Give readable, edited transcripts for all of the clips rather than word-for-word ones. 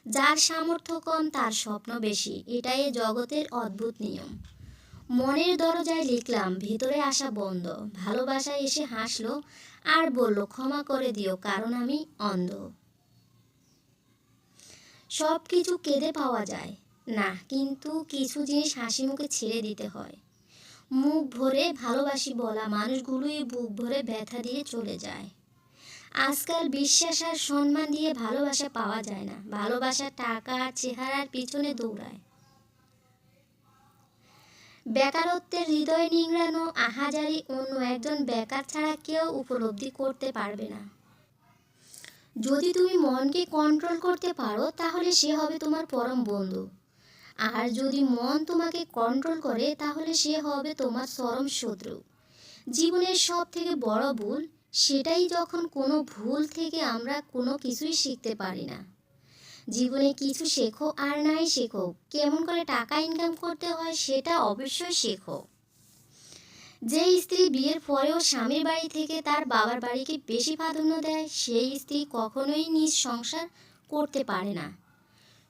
যার সামর্থ্য কম তার স্বপ্ন বেশি, এটাই এ জগতের অদ্ভুত নিয়ম। মনের দরজায় লিখলাম ভেতরে আসা বন্ধ, ভালোবাসা এসে হাসলো আর বলল ক্ষমা করে দিও কারণ আমি অন্ধ। সব কিছু কেঁদে পাওয়া যায় না, কিন্তু কিছু জিনিস হাসি মুখে ছেড়ে দিতে হয়। মুখ ভরে ভালোবাসি বলা মানুষগুলোই বুক ভরে ব্যথা দিয়ে চলে যায়। আজকাল বিশ্বাস আর সম্মান দিয়ে ভালোবাসা পাওয়া যায় না, ভালোবাসা টাকা আর চেহারার পিছনে দৌড়ায়। বেকারত্বের হৃদয় নিংড়ানো আহাজারি অন্য একজন বেকার ছাড়া কেউ উপলব্ধি করতে পারবে না। যদি তুমি মনকে কন্ট্রোল করতে পারো তাহলে সে হবে তোমার পরম বন্ধু, আর যদি মন তোমাকে কন্ট্রোল করে তাহলে সে হবে তোমার চরম শত্রু। জীবনের সব থেকে বড় ভুল সেটাই যখন কোনো ভুল থেকে আমরা কোনো কিছুই শিখতে পারি না। জীবনে কিছু শেখো আর নাই শেখো, কেমন করে টাকা ইনকাম করতে হয় সেটা অবশ্যই শেখো। যে স্ত্রী বিয়ের পরেও স্বামীর বাড়ি থেকে তার বাবার বাড়িকে বেশি প্রাধান্য দেয় সেই স্ত্রী কখনোই নিজ সংসার করতে পারে না।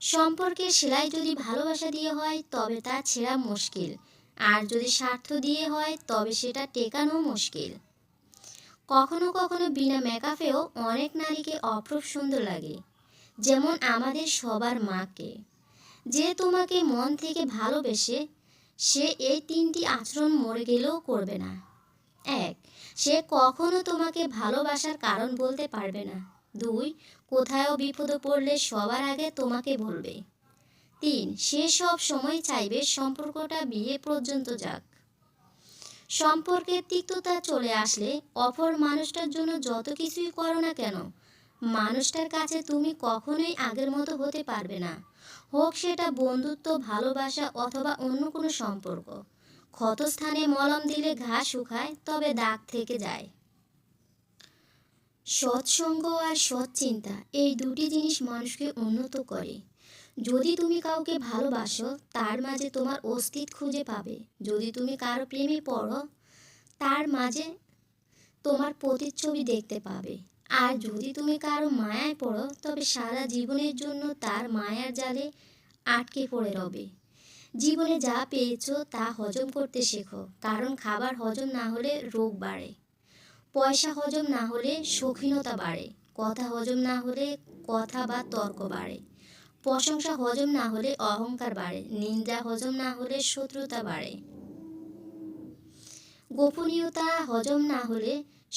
সম্পর্কের সেলাই যদি ভালোবাসা দিয়ে হয় তবে তা ছেঁড়া মুশকিল, আর যদি স্বার্থ দিয়ে হয় তবে সেটা টেকানো মুশকিল। কখনো কখনো বিনা মেকআপেও অনেক নারীকে অপরূপ সুন্দর লাগে, যেমন আমাদের সবার মাকে। যে তোমাকে মন থেকে ভালোবেসে সে এই তিনটি আচরণ মরে গেলেও করবে না। 1. সে কখনো তোমাকে ভালোবাসার কারণ বলতে পারবে না। 2. কোথাও বিপদে পড়লে সবার আগে তোমাকে বলবে। 3. সে সব সময় চাইবে সম্পর্কটা বিয়ে পর্যন্ত যাক। সম্পর্কের তিক্ততা চলে আসলে অপর মানুষটার জন্য যত কিছুই করো না কেন, মানুষটার কাছে তুমি কখনোই আগের মতো হতে পারবে না। হোক সেটা বন্ধুত্ব, ভালোবাসা অথবা অন্য কোনো সম্পর্ক। ক্ষতস্থানে মলম দিলে ঘা শুকায়, তবে দাগ থেকে যায়। সৎসঙ্গ আর সৎ চিন্তা এই দুটি জিনিস মানুষকে উন্নত করে। যদি তুমি কাউকে ভালোবাসো তার মাঝে তোমার অস্তিত্ব খুঁজে পাবে। যদি তুমি কারো প্রেমে পড়ো তার মাঝে তোমার প্রতিচ্ছবি দেখতে পাবে। আর যদি তুমি কারো মায়ায় পড়ো তবে সারা জীবনের জন্য তার মায়ার জালে আটকে পড়ে রবে। জীবনে যা পেয়েছো তা হজম করতে শেখো, কারণ খাবার হজম না হলে রোগ বাড়ে, পয়সা হজম না হলে শৌখিনতা বাড়ে, কথা হজম না হলে কথা বা তর্ক বাড়ে, প্রশংসা হজম না হলে অহংকার বাড়ে, নিন্দা হজম না হলে শত্রুতা বাড়ে, গোপনীয়তা হজম না হলে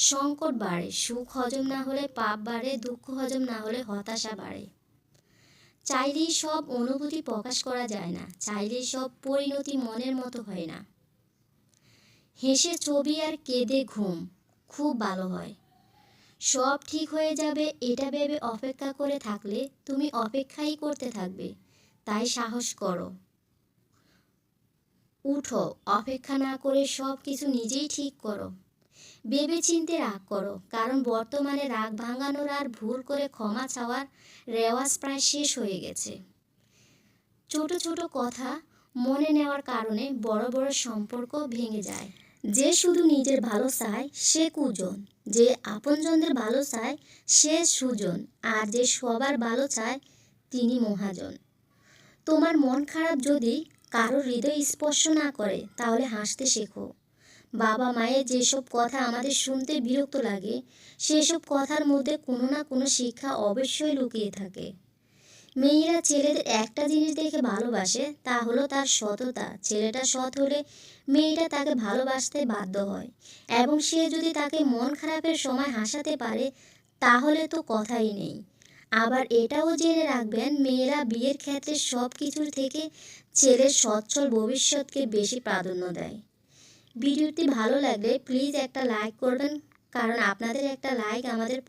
সংকট বাড়ে, সুখ হজম না হলে পাপ বাড়ে, দুঃখ হজম না হলে হতাশা বাড়ে। চাইলেই সব অনুভূতি প্রকাশ করা যায় না, চাইলেই সব পরিণতি মনের মতো হয় না। হেসে ছবি আর কেঁদে ঘুম খুব ভালো হয়। সব ঠিক হয়ে যাবে এটা ভেবে অপেক্ষা করে থাকলে তুমি অপেক্ষাই করতে থাকবে। তাই সাহস করো, উঠো, অপেক্ষা না করে সব কিছু নিজেই ঠিক করো। ভেবে চিনতে রাগ করো, কারণ বর্তমানে রাগ ভাঙানোর আর ভুল করে ক্ষমা চাওয়ার রেওয়াজ প্রায় শেষ হয়ে গেছে। ছোট ছোট কথা মনে নেওয়ার কারণে বড় বড় সম্পর্ক ভেঙে যায়। যে শুধু নিজের ভালো চায় সে কুজন, যে আপনজনদের ভালো চায় সে সুজন, আর যে সবার ভালো চায় তিনি মহাজন। তোমার মন খারাপ যদি কারো হৃদয় স্পর্শ না করে তাহলে হাসতে শেখো। বাবা মায়ের যেসব কথা আমাদের শুনতে বিরক্ত লাগে সেসব কথার মধ্যে কোনো না কোনো শিক্ষা অবশ্যই লুকিয়ে থাকে। মেয়েরা ছেলেদের একটা জিনিস দেখে ভালোবাসে, তা হলো তার সততা। ছেলেটা সৎ হলে মেয়েটা তাকে ভালোবাসতে বাধ্য হয়, এবং সে যদি তাকে মন খারাপের সময় হাসাতে পারে তাহলে তো কথাই নেই। আবার এটাও জেনে রাখবেন, মেয়েরা বিয়ের ক্ষেত্রে সব কিছুর থেকে ছেলের সচ্ছল ভবিষ্যৎকে বেশি প্রাধান্য দেয়। ভিডিওটি ভালো লাগলে প্লিজ একটা লাইক করবেন, কারণ আপনাদের একটা লাইক আমাদের